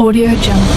Audio Jungle.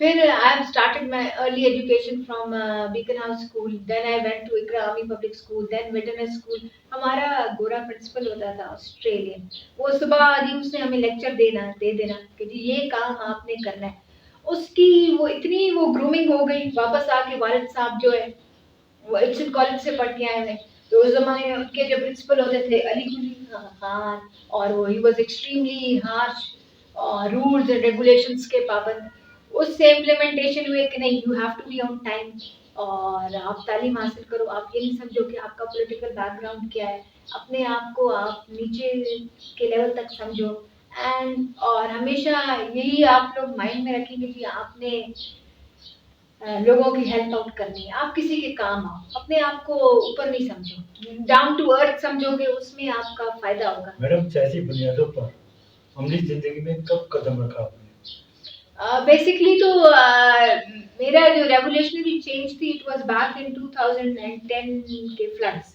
پھر I have started my early education from Beacon House School. Then I went to Ikra Army Public School. Then Wilderness School. ہمارا گورا principal ہوتا تھا Australian. وہ صبح جی اس نے ہمیں لیکچر دے دینا کہ جی یہ کام آپ نے کرنا ہے. اس کی وہ اتنی وہ گرومنگ ہو گئی. واپس آ کے والد صاحب جو ہے وہ ایکسن کالج سے پڑھ کے آئے ہوئے. تو اس زمانے میں ان کے جو پرنسپل ہوتے تھے علی قلی خان, اور وہ ہی واز ایکسٹریملی ہارش اور رولز اینڈ ریگولیشنس کے پابند. اس سے امپلیمنٹیشن ہوئے کہ نہیں you have to be on time اور آپ تعلیم حاصل کرو. آپ یہ نہیں سمجھو کہ آپ کا پولیٹیکل بیک گراؤنڈ کیا ہے, اپنے آپ کو آپ نیچے کے لیول تک سمجھو. اینڈ اور ہمیشہ یہی آپ لوگ مائنڈ میں رکھیں گے کہ آپ نے لوگوں کی ہیلپ آؤٹ کرنی ہے, آپ کسی کے کام آؤ, اپنے آپ کو اوپر نہیں سمجھو, ڈاؤن ٹو ارتھ سمجھو گے, اس میں آپ کا فائدہ ہوگا. میڈم سیاسی بنیادوں پر عملی زندگی میں کب قدم رکھا آپ نے؟ بیسکلی تو میرا جو ریولیوشنری چینج تھی اٹ واز بیک ان 2010 کے فلڈس.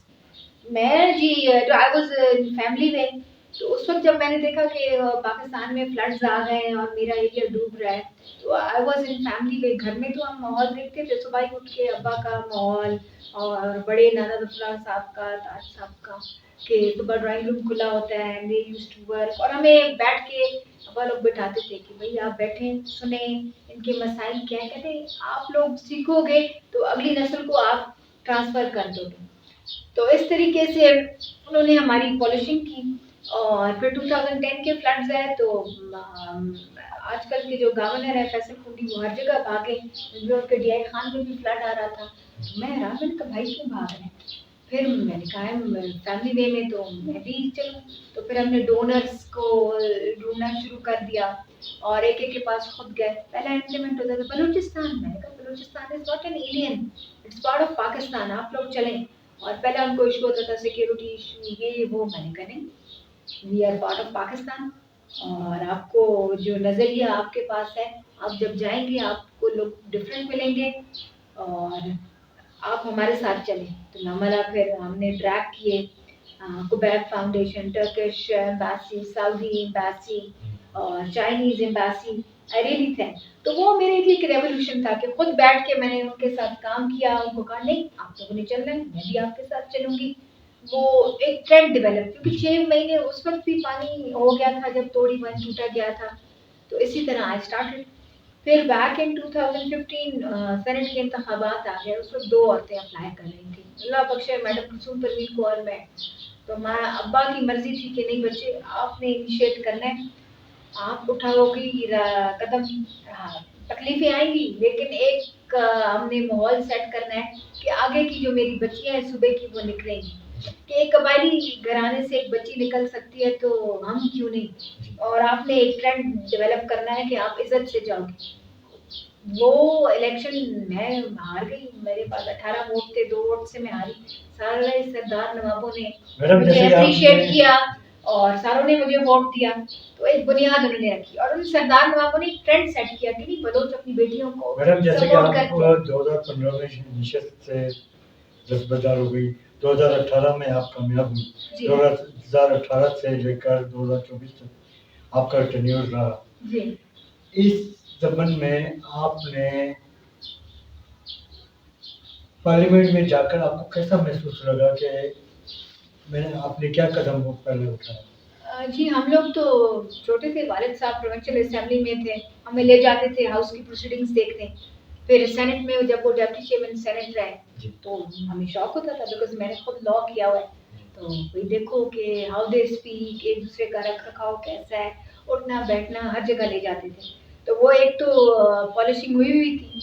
میں جی جو آئی واز فیملی میں, تو اس وقت جب میں نے دیکھا کہ پاکستان میں فلڈز آ گئے ہیں اور میرا ایریا ڈوب رہا ہے, تو آئی واز ان فیملی وے. گھر میں تو ہم ماحول دیکھتے تھے صبح ہی اٹھ کے ابا کا ماحول اور بڑے نانا ظفر صاحب کا, تاج صاحب کا, کہ صبح ڈرائنگ روم کھلا ہوتا ہے and they used to work, اور ہمیں بیٹھ کے ابا لوگ بٹھاتے تھے کہ بھائی آپ بیٹھیں سنیں ان کے مسائل کیا ہیں. کہتے ہیں آپ لوگ سیکھو گے تو اگلی نسل کو آپ ٹرانسفر کر دو گے. تو اس طریقے سے انہوں نے ہماری پالشنگ کی. اور پھر 2010 کے فلڈز آئے تو آج کل کے جو گورنر ہے فیصل کنڈی وہ ہر جگہ بھاگے. ان کے ڈی آئی خان میں بھی فلڈ آ رہا تھا, میں حیران, میں نے کہا بھائی کیوں بھاگ رہے ہیں. پھر میں نے کہا فیملی وے میں تو میں بھی چلوں. تو پھر ہم نے ڈونرس کو ڈھونڈنا شروع کر دیا اور ایک کے پاس خود گئے. پہلا امپلیمنٹ ہوتا تھا بلوچستان. میں نے کہا Balochistan is not an alien, it's part of Pakistan, آپ لوگ چلیں. اور پہلا ان کو ایشو ہوتا تھا سیکیورٹی ایشو یہ وہ. میں نے کہا نہیں, we are part of Pakistan, اور آپ کو جو نظریہ آپ کے پاس ہے, آپ جب جائیں گے آپ کو لوگ ڈفرینٹ ملیں گے اور آپ ہمارے ساتھ چلیں. تو ناملا پھر ہم نے ڈریک کیے کوبیک فاؤنڈیشن, ٹرکش ایمبیسی, سعودی ایمبیسی اور Chinese embassy. I really thank. تو وہ میرے لیے ایک ریولیوشن تھا کہ خود بیٹھ کے میں نے ان کے ساتھ کام کیا. ان کو کہا نہیں آپ لوگوں نے چلنا ہے, میں بھی آپ کے ساتھ چلوں گی. وہ ایک ٹرینڈ ڈیولپ, کیونکہ 6 مہینے اس وقت بھی پانی ہو گیا تھا جب توڑی بند ٹوٹا گیا تھا. تو اسی طرح آئی اسٹارٹڈ. پھر بیک ان 2015 سینٹ کے انتخابات آ گئے. اس وقت 2 عورتیں اپلائی کر رہی تھیں, اللہ بخشے میڈم کلثوم پروین کو اور میں. تو ہمارا ابا کی مرضی تھی کہ نہیں بچے آپ نے انیشیٹ کرنا ہے, آپ اٹھاؤ گی قدم. ہاں تکلیفیں آئیں گی, لیکن ایک ہم نے ماحول سیٹ کرنا ہے کہ آگے کی جو میری بچیاں ہیں صبح کی وہ نکلیں گی. کہ ایک قبائلی گھرانے سے ایک بچی نکل سکتی ہے تو ہم کیوں نہیں. اور آپ نے ایک ٹرینڈ ڈیولپ کرنا ہے کہ آپ عزت سے جاؤ گے. وہ الیکشن میں ہار گئی, میرے پاس 18 ووٹ تھے, 2 ووٹ سے میں ہاری. سارے سردار نوابوں نے مجھے اپریشیٹ کیا اور ساروں نے مجھے ووٹ دیا. تو ایک بنیاد انہوں نے رکھی, اور ان سردار نوابوں نے ایک ٹرینڈ سیٹ کیا کہ نہیں بلوچ اپنی بیٹیوں کو سپورٹ کرتے ہیں. 2015 میں نشست سے دستبردار ہو گئی, 2018 میں آپ کامیاب ہوئی, 2018 سے لے کر 2024 تک آپ کا ٹینیور رہا. جی اس زمن میں آپ نے پارلیمنٹ میں جا کر آپ کو کیسا محسوس لگا کہ آپ نے کیا قدم پہلے اٹھایا؟ جی ہم لوگ تو چھوٹے تھے, والد صاحب پروونشل اسمبلی میں تھے, ہمیں لے جاتے تھے ہاؤس کی پروسیڈنگز دیکھنے. پھر سینٹ میں جب وہ ڈپٹی چیئرمین سینٹ رہے تو ہمیں شوق ہوتا تھا, بیکاز میں نے خود لا کیا ہوا ہے. تو بھائی دیکھو کہ ہاؤ دے اسپیک, ایک دوسرے کا رکھ رکھاؤ کیسا ہے, اٹھنا بیٹھنا ہر جگہ لے جاتے تھے. تو وہ ایک تو پالشنگ ہوئی تھی.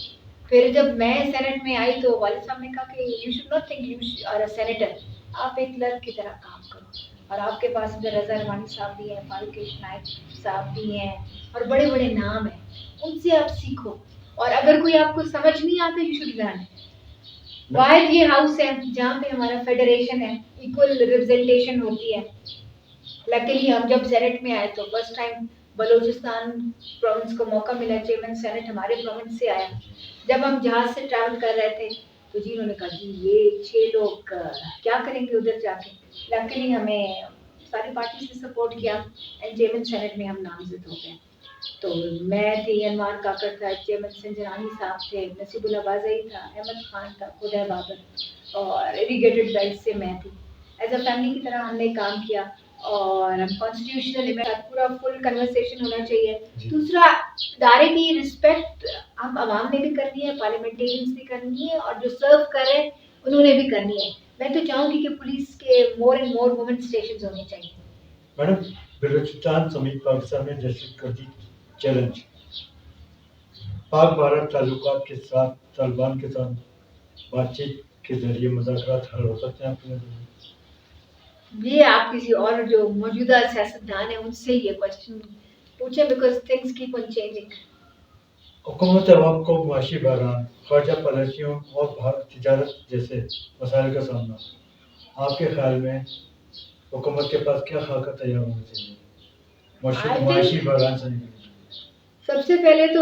پھر جب میں سینٹ میں آئی تو والد صاحب نے کہا کہ you should not think you are a senator, آپ ایک کلرک کی طرح کام کرو. اور آپ کے پاس ادھر رضا رحمانی صاحب بھی ہیں, فاروق نائک صاحب بھی ہیں, اور بڑے بڑے نام ہیں, ان سے آپ سیکھو. اور اگر کوئی آپ کو سمجھ نہیں آتا یو شوڈ لرن. واحد یہ ہاؤس ہے جہاں پہ ہمارا فیڈریشن ہے, ایکول ریپرزنٹیشن ہوتی ہے. لکیلی ہم جب سینٹ میں آئے تو فرسٹ ٹائم بلوچستان پروونس کو موقع ملا, چیئرمین سینٹ ہمارے پروونس سے آیا. جب ہم جہاز سے ٹریول کر رہے تھے تو جی انہوں نے کہا جی یہ 6 لوگ کیا کریں گے ادھر جا کے. لکیلی ہمیں ساری پارٹی سے سپورٹ کیا اینڈ چیئرمین سینٹ میں ہم نامزد ہو گئے. تو میں تھی، انوار کاکڑ تھا، چیمن سنجرانی صاحب تھے، نصیب اللہ بازئی تھا، احمد خان تھا، خدا بابر اور ایریگیٹڈ بیلٹ سے میں تھی. ایز اے فیملی کی طرح ہم نے کام کیا اور ہم کانسٹیٹیوشنل پورا فل کنورسیشن ہونا چاہیے. دوسرا ادارے کی رسپیکٹ ہم عوام نے بھی کرنی ہے، پارلیمنٹیرینس بھی کرنی ہے اور جو سرو کرے انہوں نے بھی کرنی ہے. میں تو چاہوں گی کہ پولیس کے more and more women stations ہونے چاہیے. میڈم بلوچستان سمیت پاکستان میں دہشت گردی چیلنج، پاک بھارت تعلقات کے ساتھ طالبان کے ساتھ بات چیت کے ذریعے مذاکرات حل ہو سکتے ہیں آپ کے نظر میں؟ یہ آپ کسی اور جو موجودہ سیاستدان ہیں ان سے یہ کوشچن پوچھیں because things keep on changing. حکومت عوام کو معاشی بحران، خارجہ پالیسیوں اور تجارت جیسے مسائل کا سامنا، آپ کے خیال میں حکومت کے پاس کیا خاکہ تیار ہونا چاہیے معاشی بحران سے نکلنے؟ سب سے پہلے تو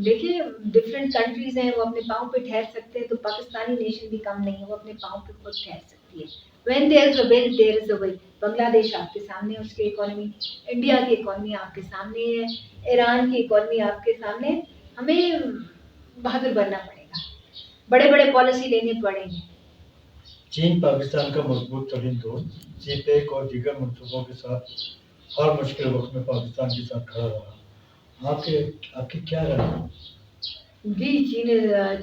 دیکھیے ڈفرینٹ کنٹریز ہیں وہ اپنے پاؤں پہ ٹھہر سکتے ہیں تو پاکستانی نیشن بھی کم نہیں ہے، وہ اپنے پاؤں پہ خود ٹھہر سکتی ہے. وین دیر از اے ول دیر از اے وے. بنگلہ دیش آپ کے سامنے ہے، اس کی اکانومی، انڈیا کی اکانومی آپ کے سامنے ہے، ایران کی اکانومی آپ کے سامنے. ہمیں بہادر بننا پڑے گا، بڑے بڑے پالیسی لینے پڑیں گے. چین پاکستان کا مضبوط ترین دوست، سی پیک اور دیگر منصوبوں کے ساتھ ہر مشکل وقت میں پاکستان کے ساتھ کھڑا رہا. آپ کی کیا رائے ہے؟ جی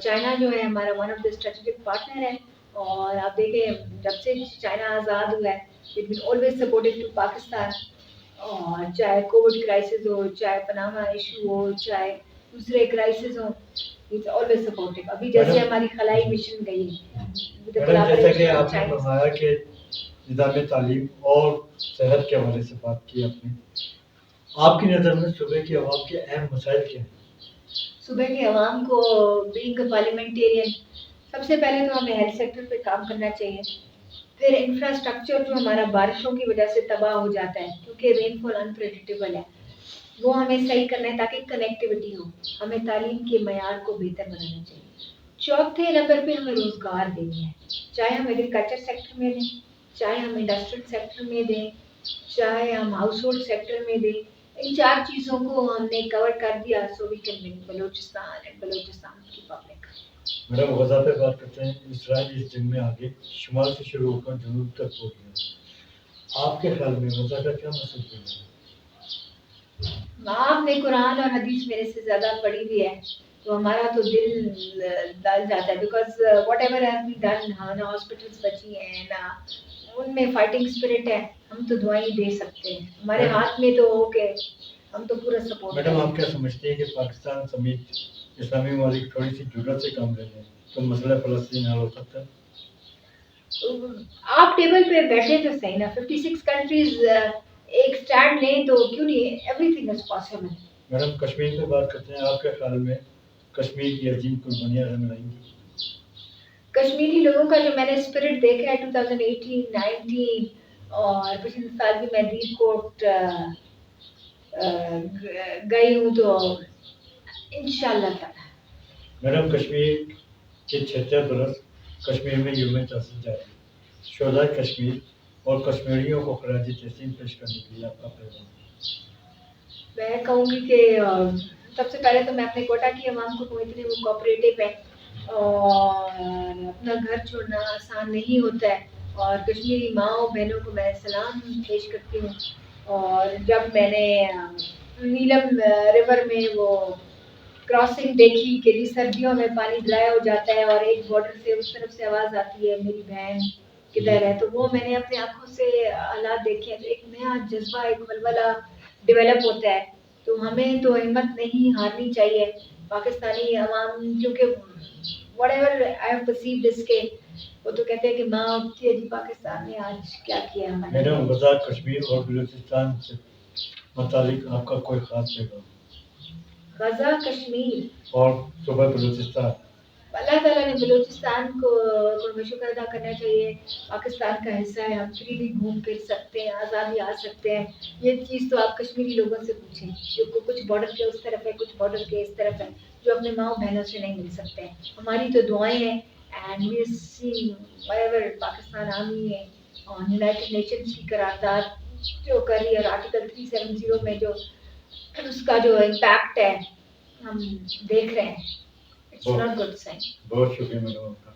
چائنا جو ہے ہمارا one of the strategic partner ہے اور آپ دیکھیں جب سے چائنا آزاد ہوا ہے it been always supported to Pakistan. اور چاہے کووڈ کرائسس ہو، چاہے پناما ایشو ہو، چاہے دوسرے کرائسس ہوں، اٹس آلویز سپورٹڈ. ابھی جیسے ہماری خلائی مشن گئی میڈم جیسا کہ آپ نے فرمایا کہ نظام تعلیم اور صحت کے حوالے سے بات کی آپ نے، آپ کی نظر میں صوبے کی عوام کے اہم مسائل کیا ہیں؟ صوبے کے عوام کو بینگ اے پارلیمنٹیرین سب سے پہلے تو ہمیں ہیلتھ سیکٹر پہ کام کرنا چاہیے. پھر انفراسٹرکچر جو ہمارا بارشوں کی وجہ سے تباہ ہو جاتا ہے کیونکہ رین فال انپریڈکٹیبل ہے، وہ ہمیں صحیح کرنا ہے تاکہ کنیکٹیوٹی ہو. ہمیں تعلیم کے معیار کو بہتر بنانا چاہیے. چوتھے نمبر پہ ہمیں روزگار دینی ہے، چاہے ہم ایگریکلچر سیکٹر میں دیں، چاہے ہم انڈسٹریل سیکٹر میں دیں، چاہے ہم ہاؤس ہولڈ سیکٹر میں دیں. ان چار چیزوں کو ہم نے کور کر دیا so we can win Balochistan and Balochistan کی پبلک. میڈم غزہ پہ بات کرتے ہیں. اسرائیل اس جنگ میں آگے شمال سے شروع ہو کر جنوب تک پہنچ گیا. آپ کے خیال میں غزہ کا کیا مسئلہ ہے؟ آپ نے قرآن اور حدیث میرے سے زیادہ پڑھی ہوئی ہے تو ہمارا تو دل ڈل جاتا ہے because what ever has been done, نہ ہاسپٹلس بچی ہیں نہ ان میں فائٹنگ اسپرٹ ہے. ہم تو دعائیں دے سکتے ہیں، ہمارے ہاتھ میں تو ہو کہ ہم تو پورا سپورٹ. میڈم آپ کیا سمجھتے ہیں کہ پاکستان سمیت اسلامی ممالک تھوڑی سی جرات سے کام لے لیں تو مسئلہ فلسطین حل ہو سکتا ہے؟ آپ ٹیبل پہ بیٹھے تو صحیح نا، 56 کنٹریز ایک سٹینڈ لیں تو کیوں نہیں، every thing is possible. Madam Kashmir پہ بات کرتے ہیں. آپ کے خیال میں کشمیر کی عظیم قربانیاں ہمیں آئیں گی؟ کشمیری لوگوں کا جو میں نے اسپرٹ دیکھا ہے 2018-19 اور پچھلے سال بھی میں دیر کوٹ گئی ہوں تو انشاءاللہ تعالی. میڈم کشمیر کے 76 برس کشمیر میں یوم تاسیس جاری، شہدائے کشمیر اور کشمیریوں کو خراج تحسین پیش کرنے کے لیے آپ کا پیغام؟ میں کہوں گی کہ سب سے پہلے تو میں اپنے کوٹا کی عوام کو اتنے وہ کوآپریٹو ہے اور اپنا گھر چھوڑنا آسان نہیں ہوتا ہے اور کشمیری ماؤں بہنوں کو میں سلام پیش کرتی ہوں. اور جب میں نے نیلم ریور میں وہ کراسنگ دیکھی کہ جی سردیوں میں پانی ڈرائی ہو جاتا ہے اور ایک بارڈر سے اس طرف سے آواز آتی ہے میری بہن کدھر ہے، تو وہ میں نے اپنے آنکھوں سے حالات دیکھے ہیں. تو ایک نیا جذبہ، ایک ولولہ ڈیولپ ہوتا ہے. تو ہمیں تو ہمت نہیں ہارنی چاہیے. پاکستانی عوام کیونکہ whatever I have perceived اس کے وہ تو کہتے ہیں کہ ماں اٹھتی ہے جی پاکستان نے آج کیا کیا ہمارے. میڈم غزہ کشمیر اور بلوچستان سے متعلق آپ کا کوئی خاص پیغام؟ غزہ کشمیر اور صوبہ بلوچستان، اللہ تعالیٰ نے بلوچستان کو شکر ادا کرنا چاہیے. پاکستان کا حصہ ہے، ہم فریلی گھوم پھر سکتے ہیں، آزادی آ سکتے ہیں. یہ چیز تو آپ کشمیری لوگوں سے پوچھیں جو کچھ بارڈر کے اس طرف ہے، کچھ بارڈر کے اس طرف ہے، جو اپنے ماؤں بہنوں سے نہیں مل سکتے ہیں. ہماری تو دعائیں ہیں and we see whatever Pakistan army ہے اور یونائٹڈ نیشنز کی قرارداد جو کری اور آرٹیکل 370 میں جو اس کا جو امپیکٹ ہے ہم دیکھ رہے ہیں. اٹس بہت- ناٹ گڈ سائن. بہت شکریہ میڈم آپ کا.